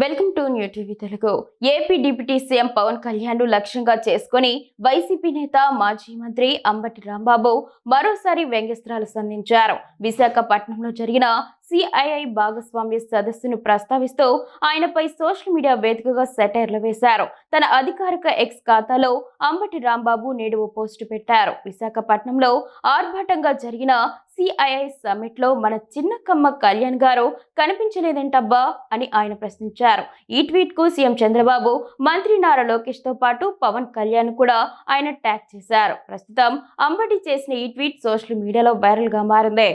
Welcome to new TV Telugu. AP deputy CM Pawan Kalyan లక్ష్యంగా చేసుకుని YCP నేత మాజీ మంత్రి అంబటి రాంబాబు మరోసారి వ్యంగ్యాస్త్రాలు సంధించారు. విశాఖపట్నంలో జరిగిన సిఐఐ భాగస్వామ్య సదస్సును ప్రస్తావిస్తూ ఆయనపై సోషల్ మీడియా వేదికగా సెటైర్లు వేశారు. తన అధికారిక ఎక్స్ ఖాతాలో అంబటి రాంబాబు నేడు ఓ పోస్టు పెట్టారు. విశాఖపట్నంలో ఆర్భాటంగా జరిగిన సిఐఐ సమ్మిట్ లో మన చిన్నకమ్మ కళ్యాణ్ గారు కనిపించలేదేంటబ్బా అని ఆయన ప్రశ్నించారు. ఈ ట్వీట్ కు సీఎం చంద్రబాబు, మంత్రి నారా లోకేష్ తో పాటు పవన్ కళ్యాణ్ కూడా ఆయన ట్యాగ్ చేశారు. ప్రస్తుతం అంబటి చేసిన ఈ ట్వీట్ సోషల్ మీడియాలో వైరల్ గా మారింది.